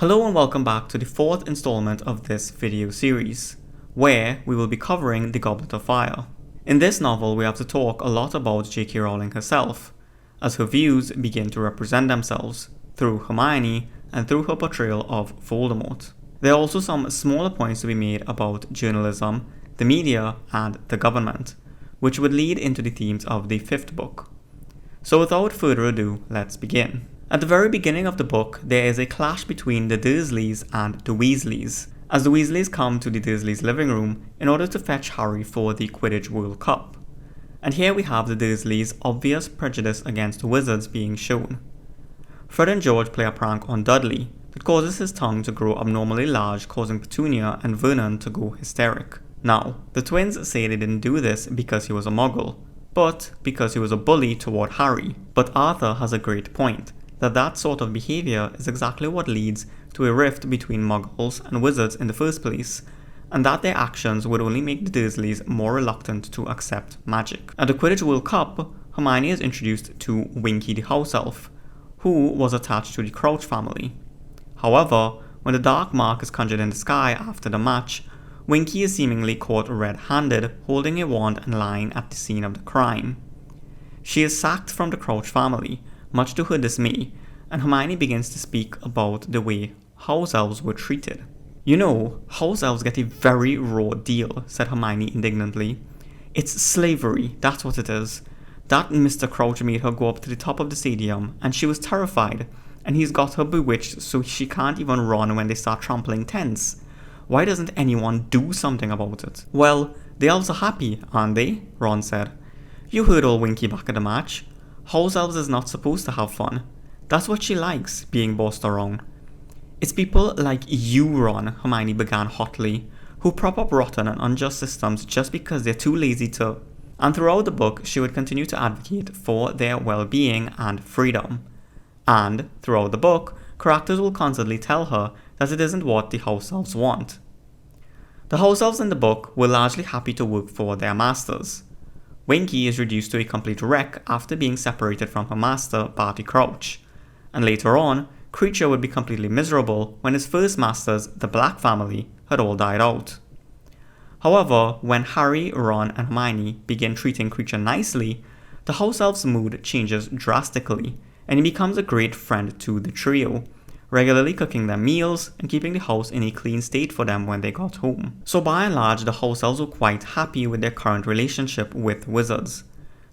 Hello and welcome back to the fourth installment of this video series, where we will be covering The Goblet of Fire. In this novel, we have to talk a lot about J.K. Rowling herself, as her views begin to represent themselves through Hermione and through her portrayal of Voldemort. There are also some smaller points to be made about journalism, the media, and the government, which would lead into the themes of the fifth book. So without further ado, let's begin. At the very beginning of the book, there is a clash between the Dursleys and the Weasleys, as the Weasleys come to the Dursleys' living room in order to fetch Harry for the Quidditch World Cup. And here we have the Dursleys' obvious prejudice against wizards being shown. Fred and George play a prank on Dudley that causes his tongue to grow abnormally large, causing Petunia and Vernon to go hysteric. Now, the twins say they didn't do this because he was a muggle, but because he was a bully toward Harry. But Arthur has a great point, that sort of behavior is exactly what leads to a rift between muggles and wizards in the first place, and that their actions would only make the Dursleys more reluctant to accept magic. At the Quidditch World Cup, Hermione is introduced to Winky the house elf, who was attached to the Crouch family. However, when the dark mark is conjured in the sky after the match, Winky is seemingly caught red-handed, holding a wand and lying at the scene of the crime. She is sacked from the Crouch family, much to her dismay, and Hermione begins to speak about the way house elves were treated. "You know, house elves get a very raw deal," said Hermione indignantly. "It's slavery, that's what it is. That Mr. Crouch made her go up to the top of the stadium, and she was terrified, and he's got her bewitched so she can't even run when they start trampling tents. Why doesn't anyone do something about it?" "Well, the elves are happy, aren't they?" Ron said. "You heard old Winky back at the match. House elves is not supposed to have fun. That's what she likes, being bossed around." "It's people like you, Ron," Hermione began hotly, "who prop up rotten and unjust systems just because they're too lazy to..." And throughout the book, she would continue to advocate for their well-being and freedom. And throughout the book, characters will constantly tell her that it isn't what the house elves want. The house elves in the book were largely happy to work for their masters. Winky is reduced to a complete wreck after being separated from her master, Barty Crouch, and later on, Kreacher would be completely miserable when his first masters, the Black family, had all died out. However, when Harry, Ron, and Hermione begin treating Kreacher nicely, the house elf's mood changes drastically, and he becomes a great friend to the trio, regularly cooking them meals and keeping the house in a clean state for them when they got home. So by and large, the house elves were quite happy with their current relationship with wizards.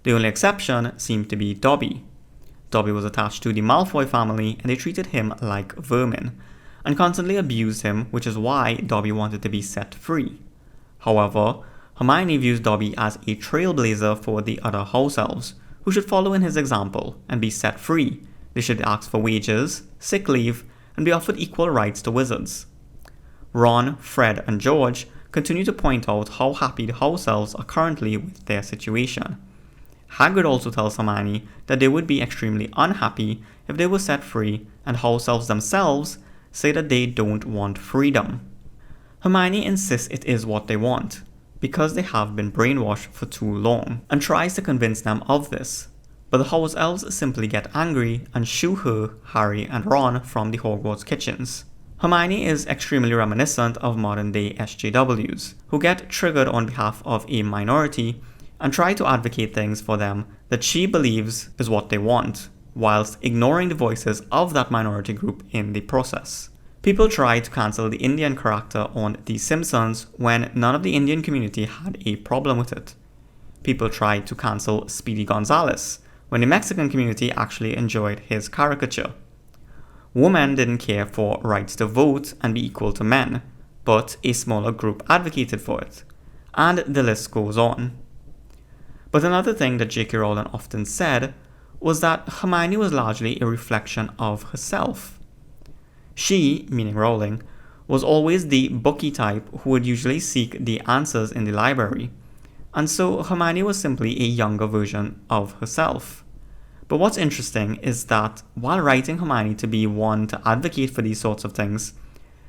The only exception seemed to be Dobby. Dobby was attached to the Malfoy family, and they treated him like vermin, and constantly abused him, which is why Dobby wanted to be set free. However, Hermione views Dobby as a trailblazer for the other house elves, who should follow in his example and be set free. They should ask for wages, sick leave, and be offered equal rights to wizards. Ron, Fred, and George continue to point out how happy the house elves are currently with their situation. Hagrid also tells Hermione that they would be extremely unhappy if they were set free, and house elves themselves say that they don't want freedom. Hermione insists it is what they want, because they have been brainwashed for too long, and tries to convince them of this. But the house elves simply get angry and shoo her, Harry, and Ron from the Hogwarts kitchens. Hermione is extremely reminiscent of modern-day SJWs, who get triggered on behalf of a minority and try to advocate things for them that she believes is what they want, whilst ignoring the voices of that minority group in the process. People tried to cancel the Indian character on The Simpsons when none of the Indian community had a problem with it. People tried to cancel Speedy Gonzales when the Mexican community actually enjoyed his caricature. Women didn't care for rights to vote and be equal to men, but a smaller group advocated for it. And the list goes on. But another thing that J.K. Rowling often said was that Hermione was largely a reflection of herself. She, meaning Rowling, was always the bookie type who would usually seek the answers in the library, and so Hermione was simply a younger version of herself. But what's interesting is that while writing Hermione to be one to advocate for these sorts of things,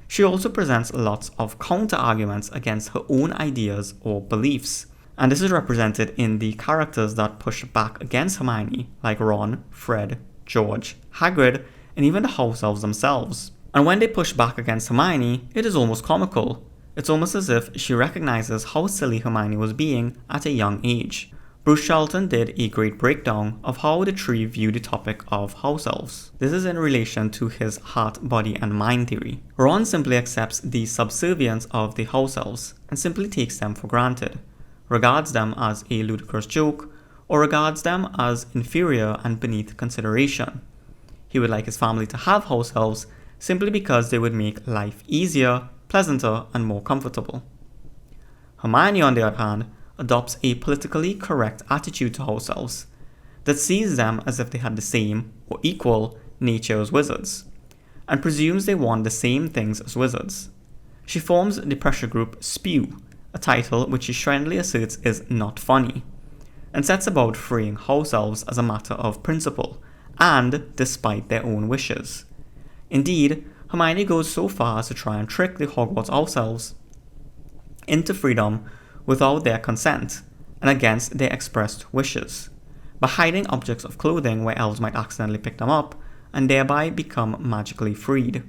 she also presents lots of counter-arguments against her own ideas or beliefs. And this is represented in the characters that push back against Hermione, like Ron, Fred, George, Hagrid, and even the house elves themselves. And when they push back against Hermione, it is almost comical. It's almost as if she recognizes how silly Hermione was being at a young age. Bruce Charlton did a great breakdown of how the tree viewed the topic of house elves. This is in relation to his heart, body, and mind theory. Ron simply accepts the subservience of the house elves and simply takes them for granted, regards them as a ludicrous joke, or regards them as inferior and beneath consideration. He would like his family to have house elves simply because they would make life easier, pleasanter, and more comfortable. Hermione, on the other hand, adopts a politically correct attitude to house elves that sees them as if they had the same, or equal, nature as wizards, and presumes they want the same things as wizards. She forms the pressure group S.P.E.W, a title which she stridently asserts is not funny, and sets about freeing house elves as a matter of principle, and despite their own wishes. Indeed, Hermione goes so far as to try and trick the Hogwarts house elves into freedom without their consent and against their expressed wishes, by hiding objects of clothing where elves might accidentally pick them up and thereby become magically freed.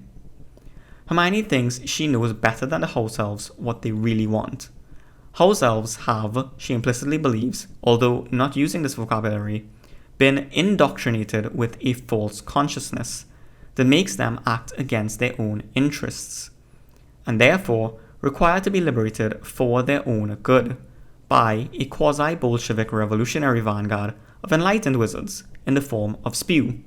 Hermione thinks she knows better than the house elves what they really want. House elves have, she implicitly believes, although not using this vocabulary, been indoctrinated with a false consciousness that makes them act against their own interests, and therefore required to be liberated for their own good by a quasi-Bolshevik revolutionary vanguard of enlightened wizards in the form of S.P.E.W,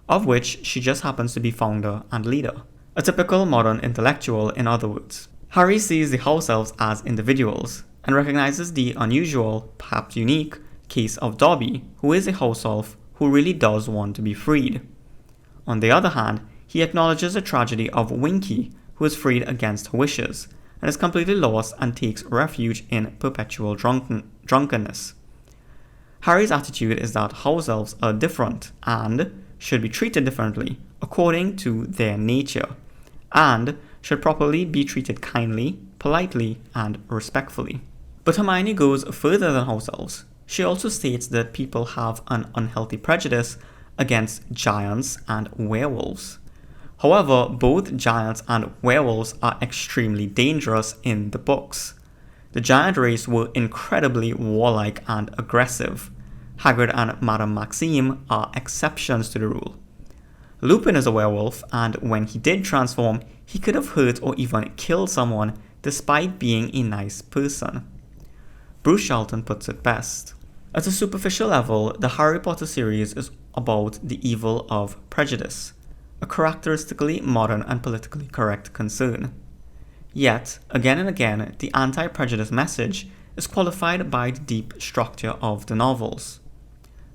of which she just happens to be founder and leader. A typical modern intellectual, in other words. Harry sees the house elves as individuals and recognizes the unusual, perhaps unique, case of Dobby, who is a house elf who really does want to be freed. On the other hand, he acknowledges the tragedy of Winky, who is freed against her wishes, and is completely lost and takes refuge in perpetual drunkenness. Harry's attitude is that house elves are different and should be treated differently according to their nature, and should properly be treated kindly, politely, and respectfully. But Hermione goes further than house elves. She also states that people have an unhealthy prejudice against giants and werewolves. However, both giants and werewolves are extremely dangerous in the books. The giant race were incredibly warlike and aggressive. Hagrid and Madame Maxime are exceptions to the rule. Lupin is a werewolf, and when he did transform, he could have hurt or even killed someone despite being a nice person. Bruce Charlton puts it best. At a superficial level, the Harry Potter series is about the evil of prejudice, a characteristically modern and politically correct concern. Yet, again and again, the anti-prejudice message is qualified by the deep structure of the novels.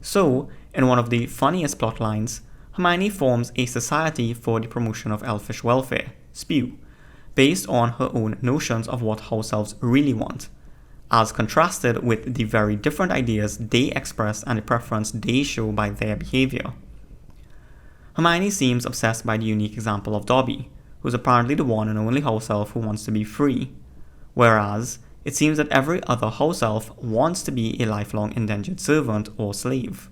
So, in one of the funniest plotlines, Hermione forms a society for the promotion of elfish welfare, S.P.E.W, based on her own notions of what house elves really want, as contrasted with the very different ideas they express and the preference they show by their behavior. Hermione seems obsessed by the unique example of Dobby, who is apparently the one and only house elf who wants to be free, whereas it seems that every other house elf wants to be a lifelong indentured servant or slave,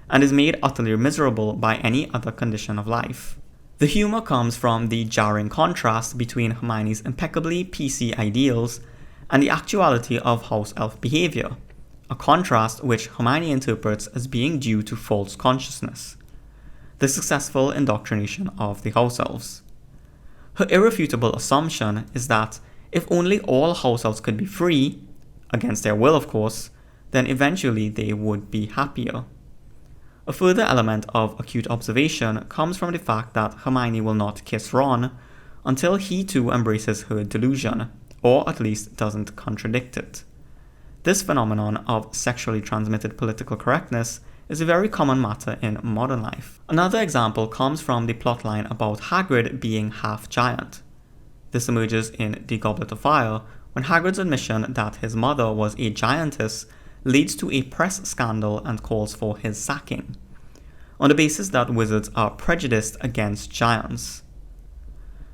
and is made utterly miserable by any other condition of life. The humor comes from the jarring contrast between Hermione's impeccably PC ideals and the actuality of house elf behavior, a contrast which Hermione interprets as being due to false consciousness, the successful indoctrination of the house elves. Her irrefutable assumption is that if only all house elves could be free, against their will of course, then eventually they would be happier. A further element of acute observation comes from the fact that Hermione will not kiss Ron until he too embraces her delusion, or at least doesn't contradict it. This phenomenon of sexually transmitted political correctness is a very common matter in modern life. Another example comes from the plotline about Hagrid being half giant. This emerges in The Goblet of Fire, when Hagrid's admission that his mother was a giantess leads to a press scandal and calls for his sacking, on the basis that wizards are prejudiced against giants.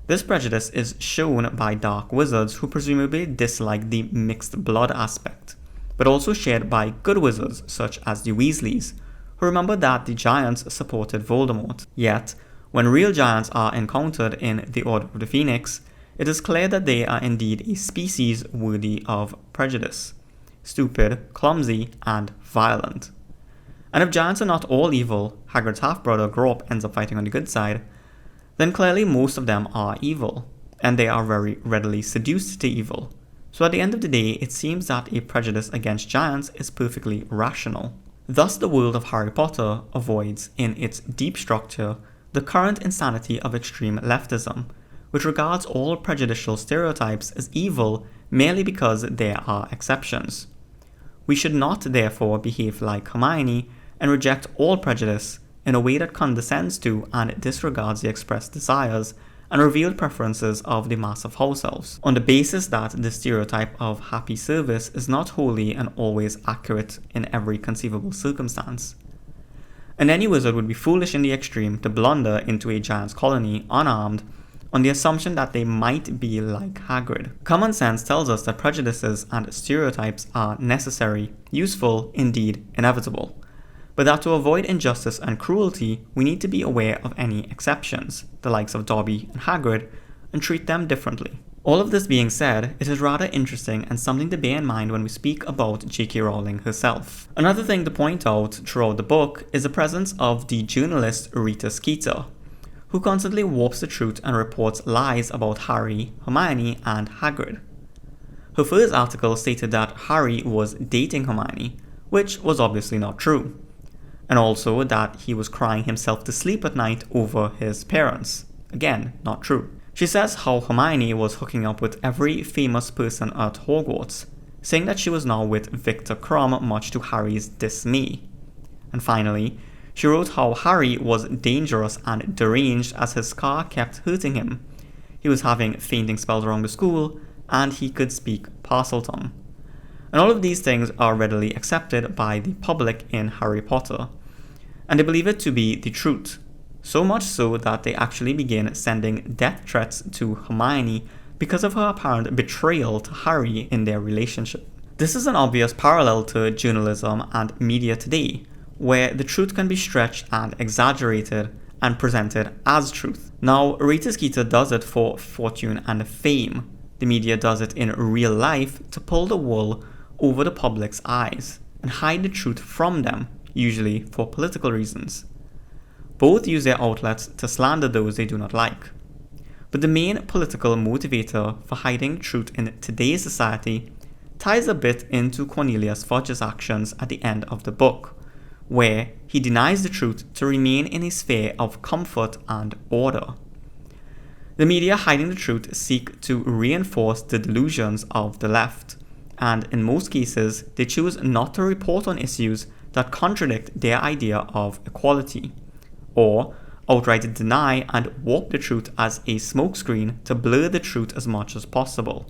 This prejudice is shown by dark wizards who presumably dislike the mixed blood aspect, but also shared by good wizards such as the Weasleys, who remember that the giants supported Voldemort. Yet, When real giants are encountered in the Order of the Phoenix, it is clear that they are indeed a species worthy of prejudice: stupid, clumsy, and violent. And if giants are not all evil, Hagrid's half-brother Grawp ends up fighting on the good side, then clearly most of them are evil, and they are very readily seduced to evil. So at the end of the day, it seems that a prejudice against giants is perfectly rational. Thus the world of Harry Potter avoids, in its deep structure, the current insanity of extreme leftism, which regards all prejudicial stereotypes as evil merely because there are exceptions. We should not therefore behave like Hermione and reject all prejudice in a way that condescends to and disregards the expressed desires and revealed preferences of the mass of house elves, on the basis that the stereotype of happy service is not wholly and always accurate in every conceivable circumstance. And any wizard would be foolish in the extreme to blunder into a giant's colony unarmed on the assumption that they might be like Hagrid. Common sense tells us that prejudices and stereotypes are necessary, useful, indeed inevitable, but that to avoid injustice and cruelty, we need to be aware of any exceptions, the likes of Dobby and Hagrid, and treat them differently. All of this being said, it is rather interesting and something to bear in mind when we speak about J.K. Rowling herself. Another thing to point out throughout the book is the presence of the journalist Rita Skeeter, who constantly warps the truth and reports lies about Harry, Hermione, and Hagrid. Her first article stated that Harry was dating Hermione, which was obviously not true, and also that he was crying himself to sleep at night over his parents. Again, not true. She says how Hermione was hooking up with every famous person at Hogwarts, saying that she was now with Viktor Krum, much to Harry's dismay. And finally, she wrote how Harry was dangerous and deranged as his scar kept hurting him. He was having fainting spells around the school, and he could speak Parseltongue. And all of these things are readily accepted by the public in Harry Potter, and they believe it to be the truth, so much so that they actually begin sending death threats to Hermione because of her apparent betrayal to Harry in their relationship. This is an obvious parallel to journalism and media today, where the truth can be stretched and exaggerated and presented as truth. Now, Rita Skeeter does it for fortune and fame. The media does it in real life to pull the wool over the public's eyes and hide the truth from them, usually for political reasons. Both use their outlets to slander those they do not like. But the main political motivator for hiding the truth in today's society ties a bit into Cornelius Fudge's actions at the end of the book, where he denies the truth to remain in a sphere of comfort and order. The media hiding the truth seek to reinforce the delusions of the left, and in most cases they choose not to report on issues that contradict their idea of equality, or outright deny and warp the truth as a smokescreen to blur the truth as much as possible.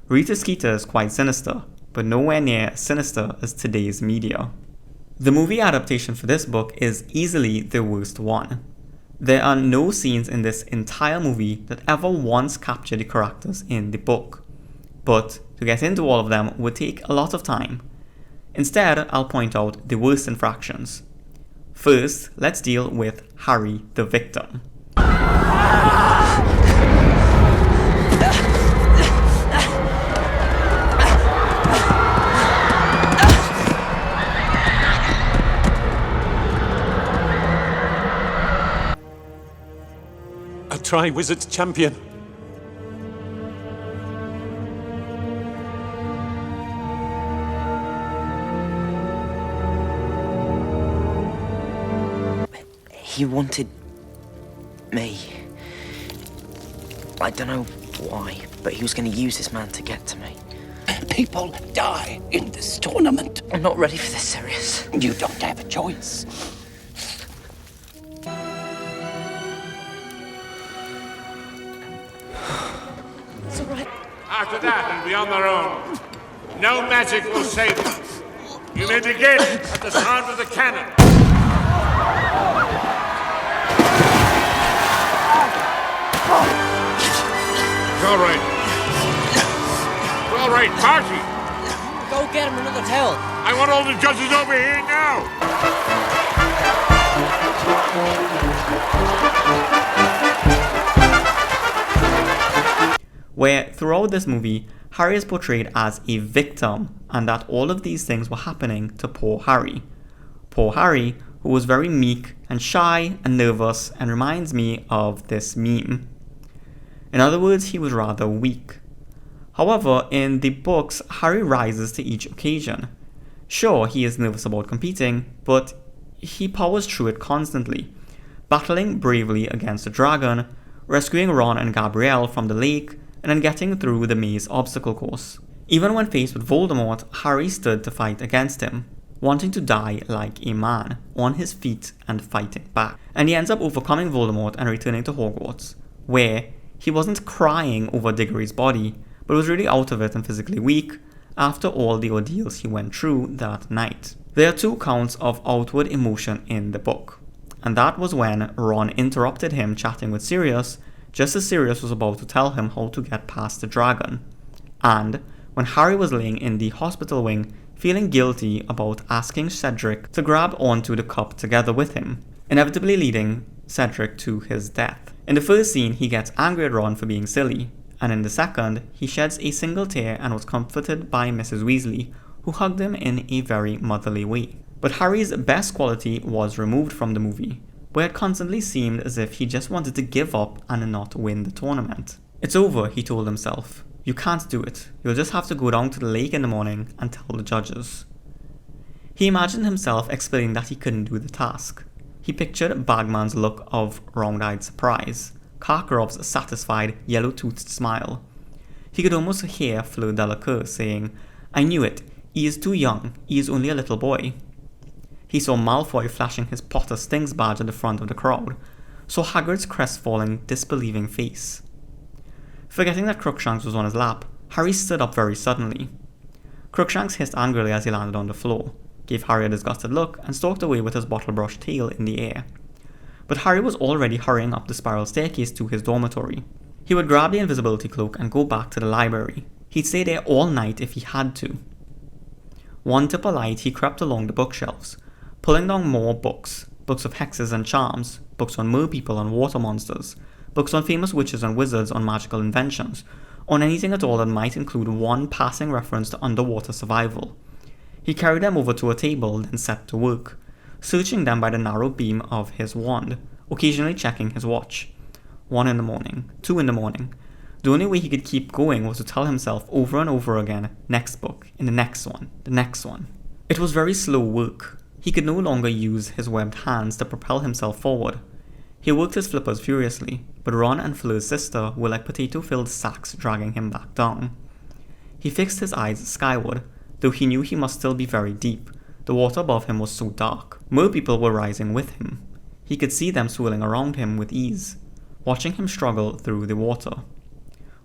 Rita Skeeter is quite sinister, but nowhere near as sinister as today's media. The movie adaptation for this book is easily the worst one. There are no scenes in this entire movie that ever once capture the characters in the book, but to get into all of them would take a lot of time. Instead, I'll point out the worst infractions. First, let's deal with Harry the victim. A Tri-Wizards champion. He wanted me. I don't know why, but he was going to use this man to get to me. People die in this tournament. I'm not ready for this, Sirius. You don't have a choice. It's all right. After that, and be on their own. No magic will save them. You may begin at the sound of the cannon. It's all right. It's all right, party. Go get him another towel. I want all the judges over here now. where throughout this movie, Harry is portrayed as a victim and that all of these things were happening to poor Harry. Poor Harry, who was very meek and shy and nervous and reminds me of this meme. In other words, he was rather weak. However, in the books, Harry rises to each occasion. Sure, he is nervous about competing, but he powers through it constantly, battling bravely against the dragon, rescuing Ron and Gabrielle from the lake, and then getting through the maze obstacle course. Even when faced with Voldemort, Harry stood to fight against him, wanting to die like a man, on his feet and fighting back. And he ends up overcoming Voldemort and returning to Hogwarts, where he wasn't crying over Diggory's body, but was really out of it and physically weak after all the ordeals he went through that night. There are 2 counts of outward emotion in the book, and that was when Ron interrupted him chatting with Sirius just as Sirius was about to tell him how to get past the dragon, and when Harry was laying in the hospital wing feeling guilty about asking Cedric to grab onto the cup together with him, inevitably leading Cedric to his death. In the first scene, he gets angry at Ron for being silly, and in the second, he sheds a single tear and was comforted by Mrs. Weasley, who hugged him in a very motherly way. But Harry's best quality was removed from the movie, where it constantly seemed as if he just wanted to give up and not win the tournament. It's over, he told himself. You can't do it. You'll just have to go down to the lake in the morning and tell the judges. He imagined himself explaining that he couldn't do the task. He pictured Bagman's look of round-eyed surprise, Karkaroff's satisfied, yellow-toothed smile. He could almost hear Fleur Delacour saying, "I knew it. He is too young. He is only a little boy." He saw Malfoy flashing his Potter Stings badge at the front of the crowd, saw Hagrid's crestfallen, disbelieving face. Forgetting that Crookshanks was on his lap, Harry stood up very suddenly. Crookshanks hissed angrily as he landed on the floor, gave Harry a disgusted look, and stalked away with his bottle brush tail in the air. But Harry was already hurrying up the spiral staircase to his dormitory. He would grab the invisibility cloak and go back to the library. He'd stay there all night if he had to. One tip of light, he crept along the bookshelves, pulling down more books of hexes and charms, books on merpeople and water monsters, books on famous witches and wizards, on magical inventions, on anything at all that might include one passing reference to underwater survival. He carried them over to a table, then set to work, searching them by the narrow beam of his wand, occasionally checking his watch. 1 in the morning, 2 in the morning. The only way he could keep going was to tell himself over and over again, next book, in the next one, the next one. It was very slow work. He could no longer use his webbed hands to propel himself forward. He worked his flippers furiously, but Ron and Fleur's sister were like potato-filled sacks dragging him back down. He fixed his eyes skyward, though he knew he must still be very deep. The water above him was so dark. Merpeople were rising with him. He could see them swirling around him with ease, watching him struggle through the water.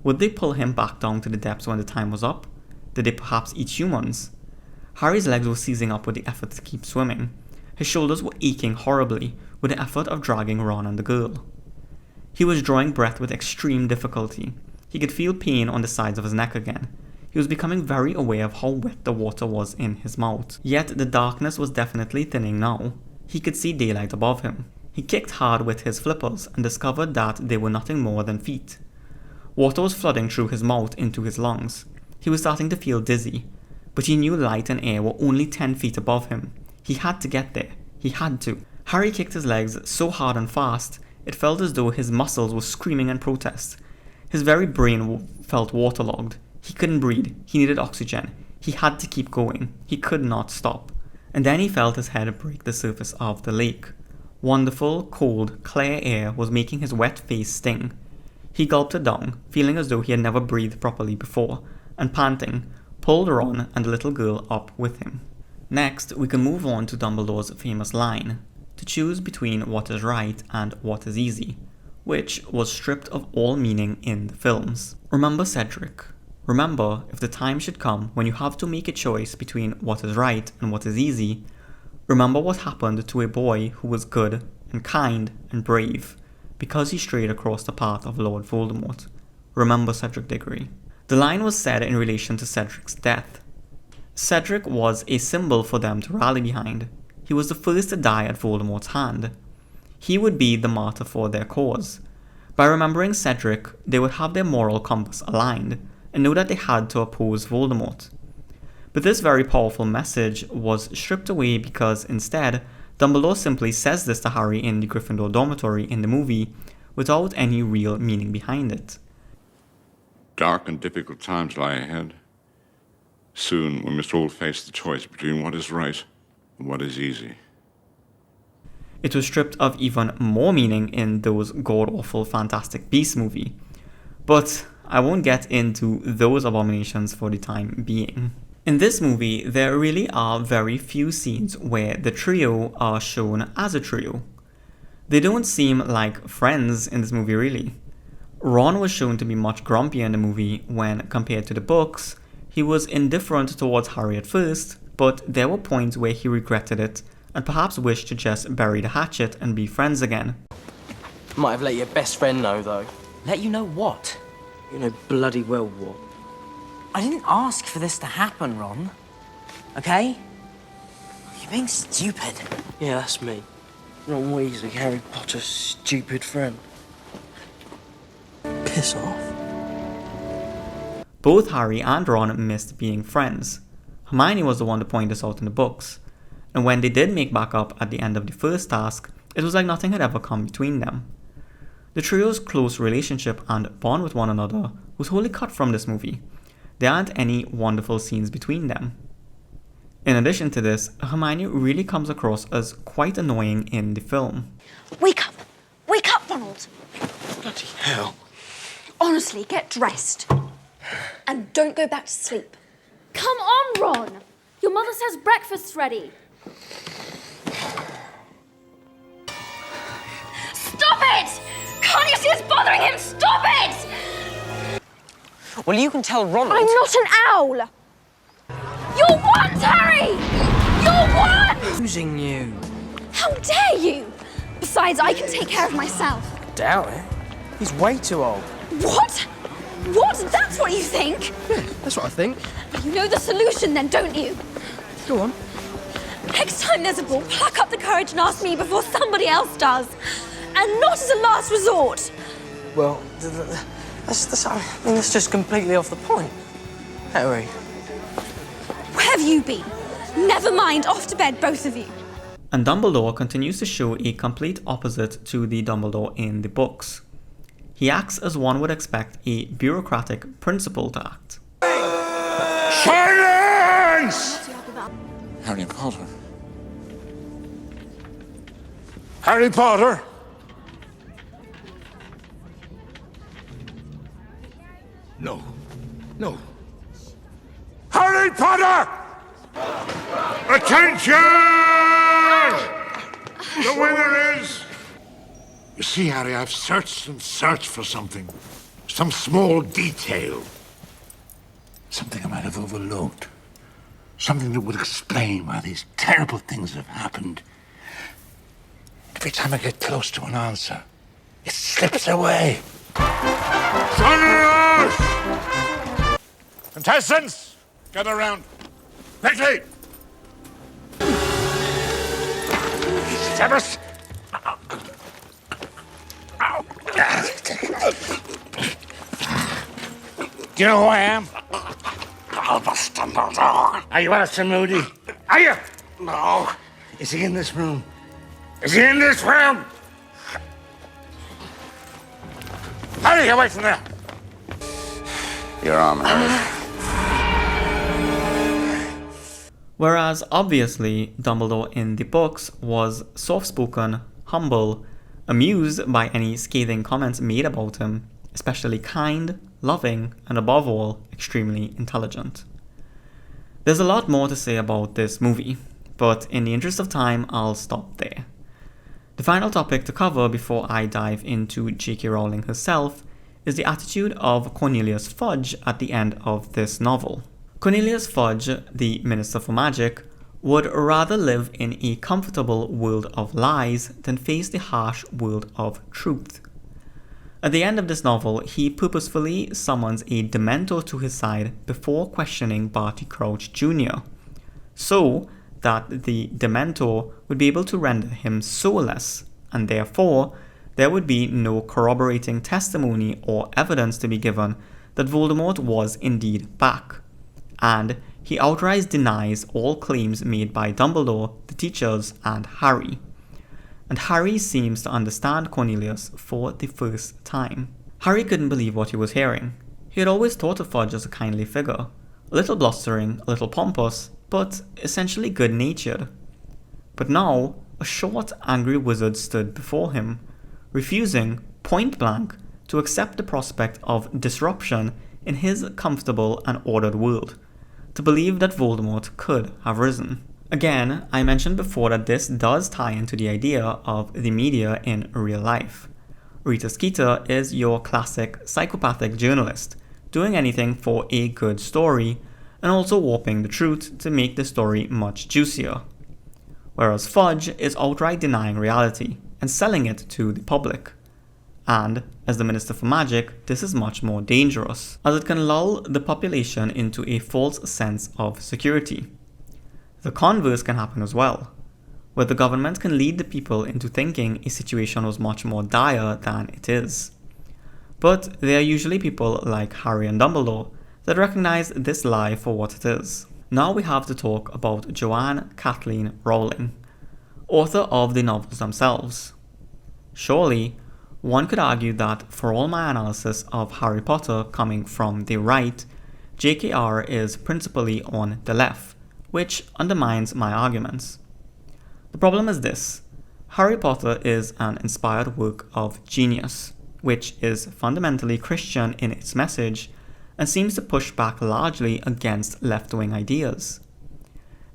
Would they pull him back down to the depths when the time was up? Did they perhaps eat humans? Harry's legs were seizing up with the effort to keep swimming. His shoulders were aching horribly with the effort of dragging Ron and the girl. He was drawing breath with extreme difficulty. He could feel pain on the sides of his neck again. He was becoming very aware of how wet the water was in his mouth. Yet the darkness was definitely thinning now. He could see daylight above him. He kicked hard with his flippers and discovered that they were nothing more than feet. Water was flooding through his mouth into his lungs. He was starting to feel dizzy, but he knew light and air were only 10 feet above him. He had to get there. He had to. Harry kicked his legs so hard and fast, it felt as though his muscles were screaming in protest. His very brain felt waterlogged. He couldn't breathe. He needed oxygen. He had to keep going. He could not stop. And then he felt his head break the surface of the lake. Wonderful, cold, clear air was making his wet face sting. He gulped it down, feeling as though he had never breathed properly before, and panting, pulled Ron and the little girl up with him. Next, we can move on to Dumbledore's famous line, to choose between what is right and what is easy, which was stripped of all meaning in the films. Remember Cedric. Remember, if the time should come when you have to make a choice between what is right and what is easy, remember what happened to a boy who was good and kind and brave because he strayed across the path of Lord Voldemort. Remember Cedric Diggory. The line was said in relation to Cedric's death. Cedric was a symbol for them to rally behind. He was the first to die at Voldemort's hand. He would be the martyr for their cause. By remembering Cedric, they would have their moral compass aligned and know that they had to oppose Voldemort. But this very powerful message was stripped away because instead, Dumbledore simply says this to Harry in the Gryffindor dormitory in the movie without any real meaning behind it. Dark and difficult times lie ahead. Soon we must all face the choice between what is right and what is easy. It was stripped of even more meaning in those god-awful Fantastic Beasts movie. But I won't get into those abominations for the time being. In this movie, there really are very few scenes where the trio are shown as a trio. They don't seem like friends in this movie really. Ron was shown to be much grumpier in the movie when compared to the books. He was indifferent towards Harry at first, but there were points where he regretted it and perhaps wished to just bury the hatchet and be friends again. Might have let your best friend know, though. Let you know what? You know bloody well what. I didn't ask for this to happen, Ron. Okay? You're being stupid. Yeah, that's me. Ron Weasley, Harry Potter's stupid friend. Piss off. Both Harry and Ron missed being friends. Hermione was the one to point this out in the books, and when they did make back up at the end of the first task, it was like nothing had ever come between them. The trio's close relationship and bond with one another was wholly cut from this movie. There aren't any wonderful scenes between them. In addition to this, Hermione really comes across as quite annoying in the film. Wake up! Wake up, Ronald! Bloody hell. Honestly, get dressed. And don't go back to sleep. Come on, Ron! Your mother says breakfast's ready. Stop it! Can't you see it's bothering him? Stop it! Well, you can tell Ronald... I'm not an owl! You're one, Harry! You're one! Losing you. How dare you! Besides, I can take care of myself. Doubt it. He's way too old. What? What? That's what you think? Yeah, that's what I think. You know the solution then, don't you? Go on. Next time there's a ball, pluck up the courage and ask me before somebody else does. And not as a last resort. Well, that's just completely off the point. Harry. Where have you been? Never mind, off to bed, both of you. And Dumbledore continues to show a complete opposite to the Dumbledore in the books. He acts as one would expect a bureaucratic principal to act. Silence! Harry Potter. Harry Potter? No. No. Harry Potter! Attention! The winner is... You see, Harry, I've searched and searched for something. Some small detail. Something I might have overlooked. Something that would explain why these terrible things have happened. Every time I get close to an answer, it slips away. Silence! Contestants, gather around. Quickly! Severus! Do you know who I am? Albus Dumbledore. Are you Alison Moody? Are you? No. Is he in this room? Is he in this room? Harry, away from there! Your arm, Harry. Whereas obviously Dumbledore in the books was soft-spoken, humble, amused by any scathing comments made about him, especially kind, loving, and above all, extremely intelligent. There's a lot more to say about this movie, but in the interest of time, I'll stop there. The final topic to cover before I dive into J.K. Rowling herself is the attitude of Cornelius Fudge at the end of this novel. Cornelius Fudge, the Minister for Magic, would rather live in a comfortable world of lies than face the harsh world of truth. At the end of this novel, he purposefully summons a Dementor to his side before questioning Barty Crouch Jr., so that the Dementor would be able to render him soulless, and therefore there would be no corroborating testimony or evidence to be given that Voldemort was indeed back, and he outright denies all claims made by Dumbledore, the teachers, and Harry. And Harry seems to understand Cornelius for the first time. Harry couldn't believe what he was hearing. He had always thought of Fudge as a kindly figure, a little blustering, a little pompous, but essentially good-natured. But now, a short, angry wizard stood before him, refusing, point-blank, to accept the prospect of disruption in his comfortable and ordered world, to believe that Voldemort could have risen. Again, I mentioned before that this does tie into the idea of the media in real life. Rita Skeeter is your classic psychopathic journalist, doing anything for a good story, and also warping the truth to make the story much juicier. Whereas Fudge is outright denying reality and selling it to the public. And, as the Minister for Magic, this is much more dangerous, as it can lull the population into a false sense of security. The converse can happen as well, where the government can lead the people into thinking a situation was much more dire than it is. But they are usually people like Harry and Dumbledore that recognize this lie for what it is. Now we have to talk about Joanne Kathleen Rowling, author of the novels themselves. Surely, one could argue that for all my analysis of Harry Potter coming from the right, JKR is principally on the left, which undermines my arguments. The problem is this: Harry Potter is an inspired work of genius, which is fundamentally Christian in its message and seems to push back largely against left-wing ideas.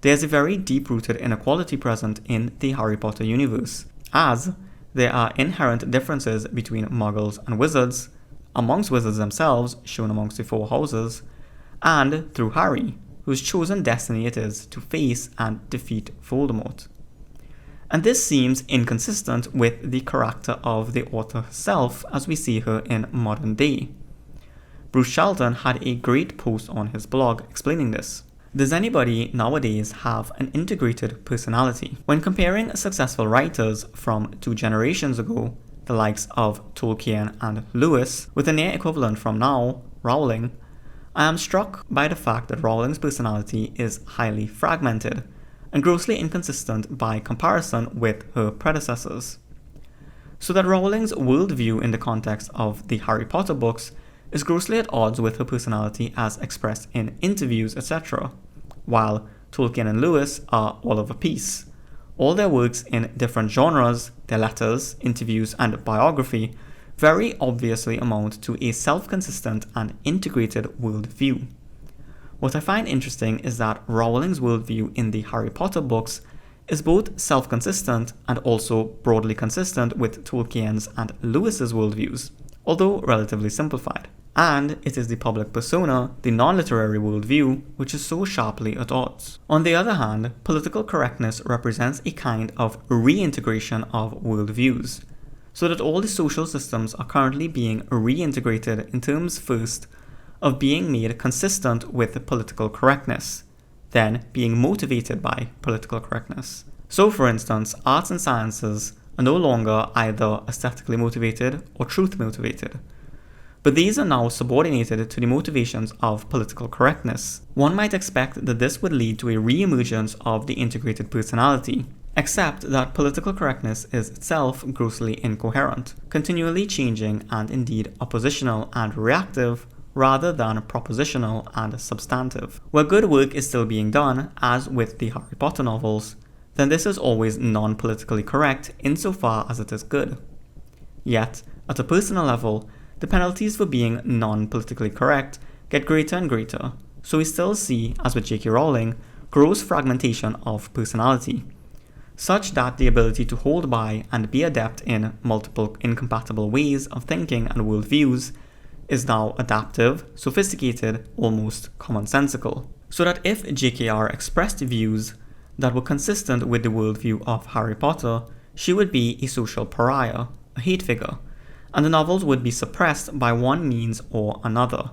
There's a very deep-rooted inequality present in the Harry Potter universe, as there are inherent differences between Muggles and wizards, amongst wizards themselves, shown amongst the four houses, and through Harry, whose chosen destiny it is to face and defeat Voldemort. And this seems inconsistent with the character of the author herself as we see her in modern day. Bruce Charlton had a great post on his blog explaining this. Does anybody nowadays have an integrated personality? When comparing successful writers from 2 generations ago, the likes of Tolkien and Lewis, with a near equivalent from now, Rowling, I am struck by the fact that Rowling's personality is highly fragmented and grossly inconsistent by comparison with her predecessors. So that Rowling's worldview in the context of the Harry Potter books is grossly at odds with her personality as expressed in interviews, etc., while Tolkien and Lewis are all of a piece. All their works in different genres, their letters, interviews, and biography very obviously amount to a self-consistent and integrated worldview. What I find interesting is that Rowling's worldview in the Harry Potter books is both self-consistent and also broadly consistent with Tolkien's and Lewis's worldviews, although relatively simplified. And it is the public persona, the non-literary worldview, which is so sharply at odds. On the other hand, political correctness represents a kind of reintegration of worldviews, so that all the social systems are currently being reintegrated in terms first of being made consistent with political correctness, then being motivated by political correctness. So for instance, arts and sciences are no longer either aesthetically motivated or truth motivated, but these are now subordinated to the motivations of political correctness. One might expect that this would lead to a re-emergence of the integrated personality, except that political correctness is itself grossly incoherent, continually changing and indeed oppositional and reactive rather than propositional and substantive. Where good work is still being done, as with the Harry Potter novels, then this is always non-politically correct insofar as it is good. Yet, at a personal level, the penalties for being non-politically correct get greater and greater, so we still see, as with J.K. Rowling, gross fragmentation of personality, such that the ability to hold by and be adept in multiple incompatible ways of thinking and worldviews is now adaptive, sophisticated, almost commonsensical. So that if JKR expressed views that were consistent with the worldview of Harry Potter, she would be a social pariah, a hate figure, and the novels would be suppressed by one means or another.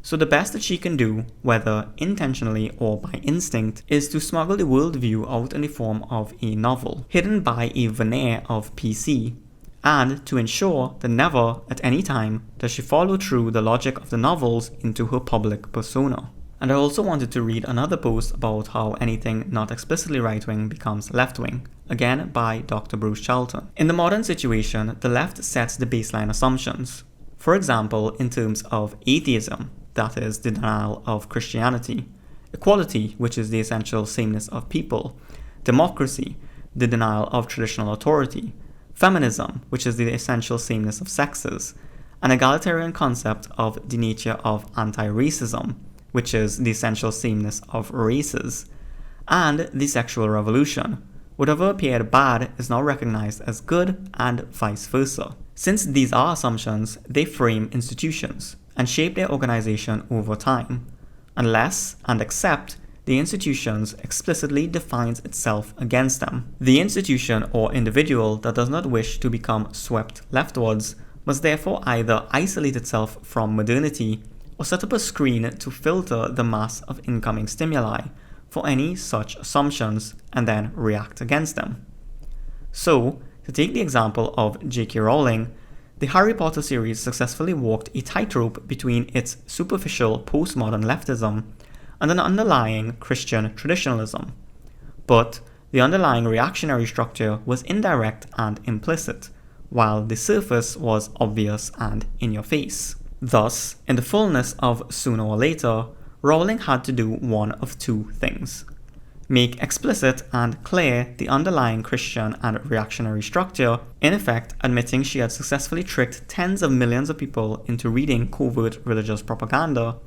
So the best that she can do, whether intentionally or by instinct, is to smuggle the worldview out in the form of a novel, hidden by a veneer of PC, and to ensure that never, at any time, does she follow through the logic of the novels into her public persona. And I also wanted to read another post about how anything not explicitly right-wing becomes left-wing, again by Dr. Bruce Charlton. In the modern situation, the left sets the baseline assumptions. For example, in terms of atheism, that is, the denial of Christianity, equality, which is the essential sameness of people, democracy, the denial of traditional authority, feminism, which is the essential sameness of sexes, an egalitarian concept of the nature of anti-racism, which is the essential sameness of races, and the sexual revolution. Whatever appeared bad is now recognized as good, and vice versa. Since these are assumptions, they frame institutions and shape their organization over time, unless and except the institutions explicitly defines itself against them. The institution or individual that does not wish to become swept leftwards must therefore either isolate itself from modernity or set up a screen to filter the mass of incoming stimuli for any such assumptions and then react against them. So, to take the example of J.K. Rowling, the Harry Potter series successfully walked a tightrope between its superficial postmodern leftism and an underlying Christian traditionalism. But the underlying reactionary structure was indirect and implicit, while the surface was obvious and in your face. Thus, in the fullness of Sooner or Later, Rowling had to do one of two things: make explicit and clear the underlying Christian and reactionary structure, in effect admitting she had successfully tricked tens of millions of people into reading covert religious propaganda,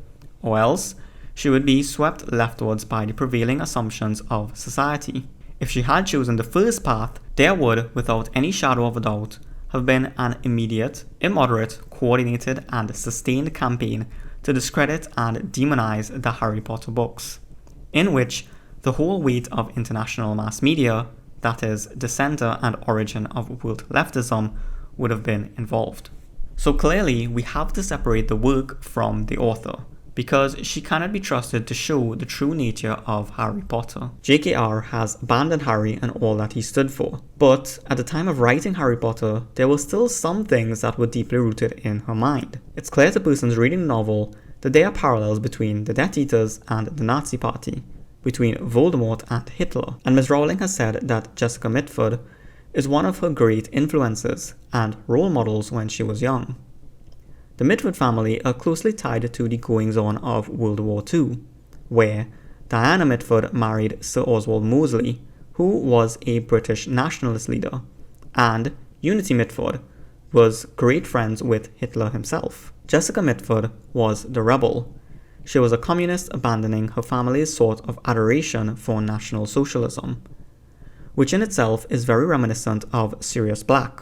or else she would be swept leftwards by the prevailing assumptions of society. If she had chosen the first path, there would, without any shadow of a doubt, have been an immediate, immoderate, coordinated and sustained campaign to discredit and demonize the Harry Potter books, in which the whole weight of international mass media, that is, the center and origin of world leftism, would have been involved. So clearly, we have to separate the work from the author, because she cannot be trusted to show the true nature of Harry Potter. JKR has abandoned Harry and all that he stood for, but at the time of writing Harry Potter, there were still some things that were deeply rooted in her mind. It's clear to persons reading the novel that there are parallels between the Death Eaters and the Nazi Party, between Voldemort and Hitler, and Ms. Rowling has said that Jessica Mitford is one of her great influences and role models when she was young. The Mitford family are closely tied to the goings-on of World War II, where Diana Mitford married Sir Oswald Mosley, who was a British nationalist leader, and Unity Mitford was great friends with Hitler himself. Jessica Mitford was the rebel. She was a communist abandoning her family's sort of adoration for National Socialism, which in itself is very reminiscent of Sirius Black,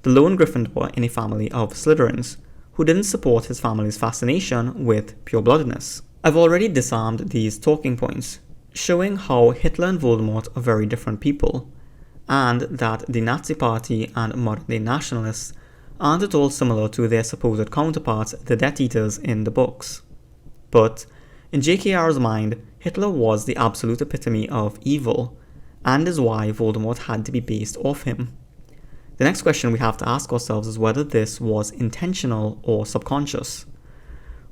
the lone Gryffindor in a family of Slytherins, who didn't support his family's fascination with pure-bloodedness. I've already disarmed these talking points, showing how Hitler and Voldemort are very different people, and that the Nazi Party and modern-day nationalists aren't at all similar to their supposed counterparts, the Death Eaters, in the books. But in JKR's mind, Hitler was the absolute epitome of evil, and is why Voldemort had to be based off him. The next question we have to ask ourselves is whether this was intentional or subconscious.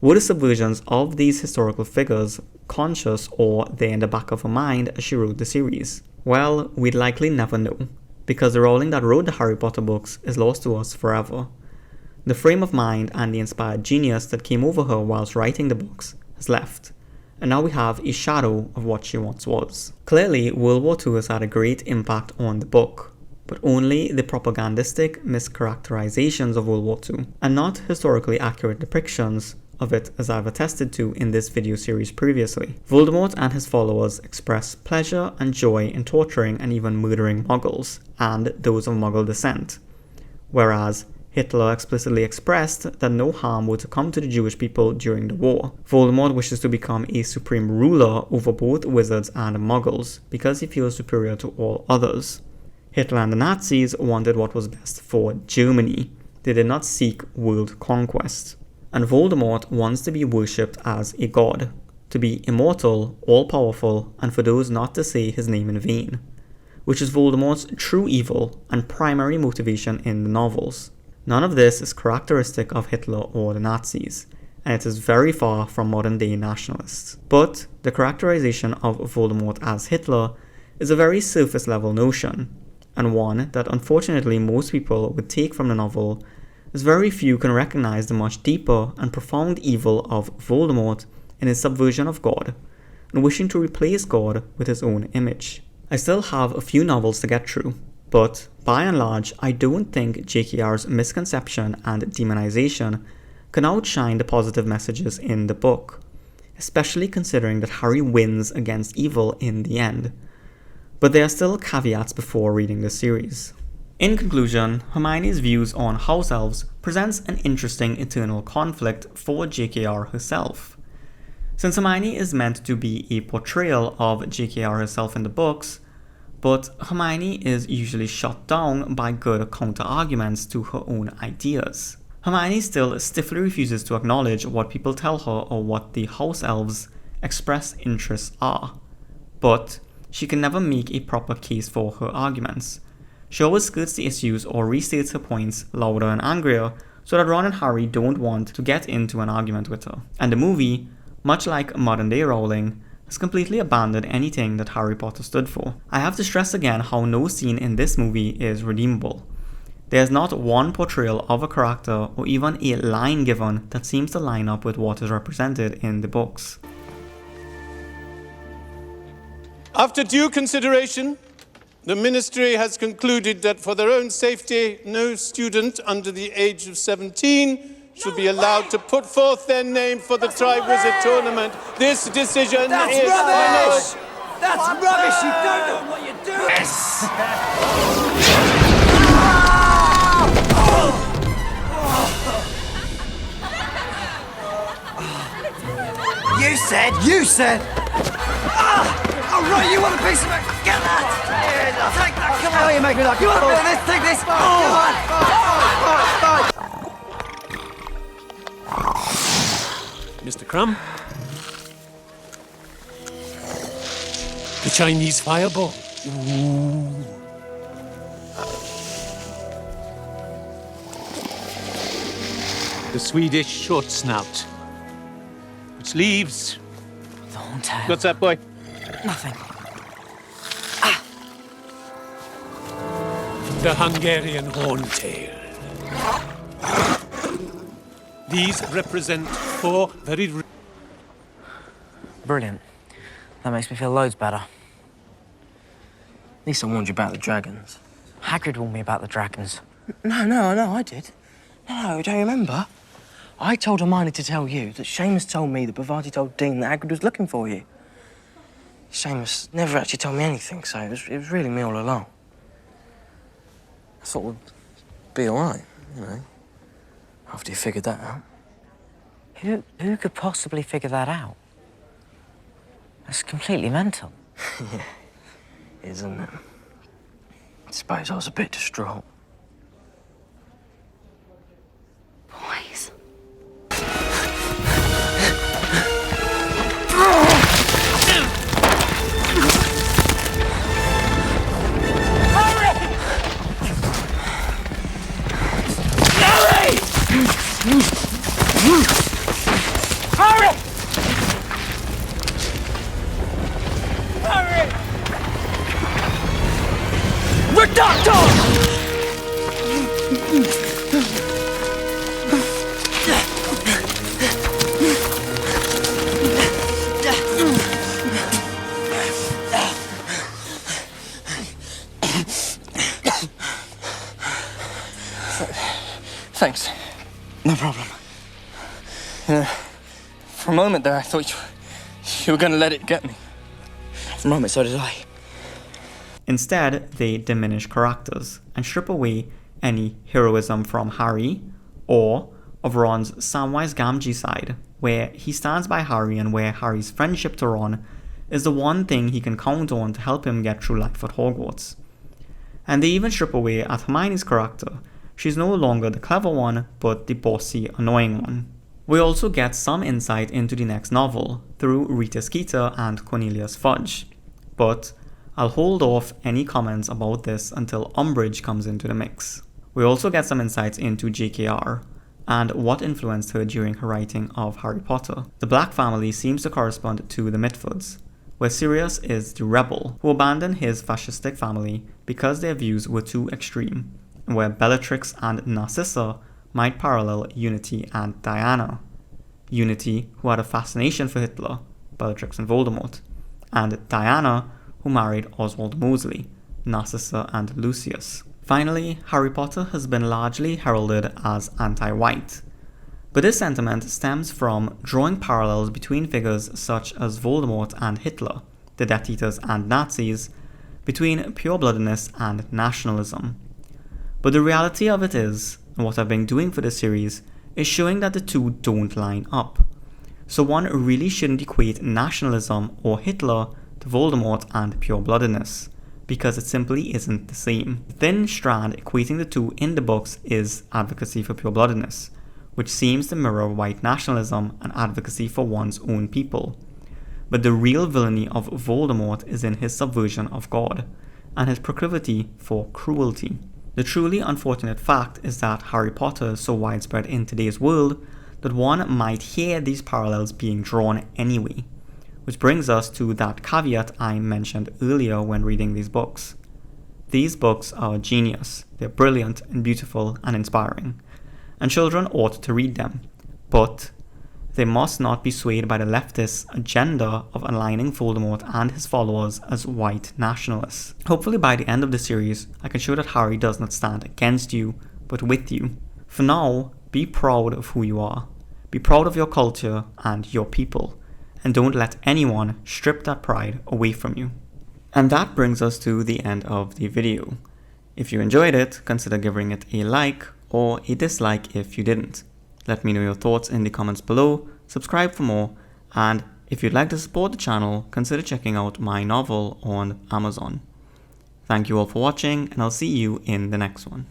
Were the subversions of these historical figures conscious or they in the back of her mind as she wrote the series? Well, we'd likely never know, because the Rowling that wrote the Harry Potter books is lost to us forever. The frame of mind and the inspired genius that came over her whilst writing the books has left, and now we have a shadow of what she once was. Clearly, World War II has had a great impact on the book, but only the propagandistic mischaracterizations of World War II, and not historically accurate depictions of it as I've attested to in this video series previously. Voldemort and his followers express pleasure and joy in torturing and even murdering Muggles, and those of Muggle descent, whereas Hitler explicitly expressed that no harm were to come to the Jewish people during the war. Voldemort wishes to become a supreme ruler over both wizards and Muggles, because he feels superior to all others. Hitler and the Nazis wanted what was best for Germany. They did not seek world conquest. And Voldemort wants to be worshipped as a god, to be immortal, all-powerful, and for those not to say his name in vain. which is Voldemort's true evil and primary motivation in the novels. None of this is characteristic of Hitler or the Nazis, and it is very far from modern-day nationalists. But the characterization of Voldemort as Hitler is a very surface-level notion, and one that unfortunately most people would take from the novel, as very few can recognize the much deeper and profound evil of Voldemort in his subversion of God, and wishing to replace God with his own image. I still have a few novels to get through, but by and large I don't think JKR's misconception and demonization can outshine the positive messages in the book, especially considering that Harry wins against evil in the end. But there are still caveats before reading the series. In conclusion, Hermione's views on house elves presents an interesting internal conflict for JKR herself. Since Hermione is meant to be a portrayal of JKR herself in the books, but Hermione is usually shut down by good counter-arguments to her own ideas. Hermione still stiffly refuses to acknowledge what people tell her or what the house elves' express interests are, but she can never make a proper case for her arguments. She always skirts the issues or restates her points louder and angrier so that Ron and Harry don't want to get into an argument with her. And the movie, much like modern-day Rowling, has completely abandoned anything that Harry Potter stood for. I have to stress again how no scene in this movie is redeemable. There is not one portrayal of a character or even a line given that seems to line up with what is represented in the books. After due consideration, the Ministry has concluded that for their own safety, no student under the age of 17 should be allowed to put forth their name for the Triwizard Tournament. This decision is rubbish! That's rubbish! You don't know what you're doing! Yes! You said! Oh, right, you want a piece of it? Get that! Take that, come on! You make me like you want a bit of this? Take this! Come on! Mr. Crumb? The Chinese fireball. Ooh. The Swedish short snout. Which leaves... Long tail. What's that, boy? Nothing. The Hungarian horntail. These represent 4 very... Brilliant. That makes me feel loads better. At least I warned you about the dragons. Hagrid warned me about the dragons. No, I did. No, don't you remember? I told Hermione to tell you that Seamus told me that Bavati told Dean that Hagrid was looking for you. Seamus never actually told me anything, so it was really me all along. I thought we'd be all right, you know, after you figured that out. Who could possibly figure that out? That's completely mental. Yeah, isn't it? I suppose I was a bit distraught. Boys. Thanks. No problem. You know, for a moment there, I thought you were going to let it get me. For a moment, so did I. Instead, they diminish characters and strip away any heroism from Harry or of Ron's Samwise Gamgee side, where he stands by Harry and where Harry's friendship to Ron is the one thing he can count on to help him get through life at Hogwarts. And they even strip away at Hermione's character. She's no longer the clever one, but the bossy, annoying one. We also get some insight into the next novel through Rita Skeeter and Cornelius Fudge. But I'll hold off any comments about this until Umbridge comes into the mix. We also get some insights into JKR and what influenced her during her writing of Harry Potter. The Black family seems to correspond to the Mitfords, where Sirius is the rebel who abandoned his fascistic family because their views were too extreme, and where Bellatrix and Narcissa might parallel Unity and Diana. Unity, who had a fascination for Hitler, Bellatrix and Voldemort, and Diana, who married Oswald Mosley, Narcissa and Lucius. Finally, Harry Potter has been largely heralded as anti-white, but this sentiment stems from drawing parallels between figures such as Voldemort and Hitler, the Death Eaters and Nazis, between pure-bloodedness and nationalism. But the reality of it is, and what I've been doing for this series, is showing that the two don't line up. So one really shouldn't equate nationalism or Hitler to Voldemort and pure-bloodedness, because it simply isn't the same. The thin strand equating the two in the books is advocacy for pure-bloodedness, which seems to mirror white nationalism and advocacy for one's own people. But the real villainy of Voldemort is in his subversion of God, and his proclivity for cruelty. The truly unfortunate fact is that Harry Potter is so widespread in today's world that one might hear these parallels being drawn anyway. Which brings us to that caveat I mentioned earlier when reading these books. These books are genius, they're brilliant and beautiful and inspiring, and children ought to read them, but they must not be swayed by the leftist agenda of aligning Voldemort and his followers as white nationalists. Hopefully by the end of the series, I can show that Harry does not stand against you, but with you. For now, be proud of who you are. Be proud of your culture and your people, and don't let anyone strip that pride away from you. And that brings us to the end of the video. If you enjoyed it, consider giving it a like or a dislike if you didn't. Let me know your thoughts in the comments below, subscribe for more, and if you'd like to support the channel, consider checking out my novel on Amazon. Thank you all for watching, and I'll see you in the next one.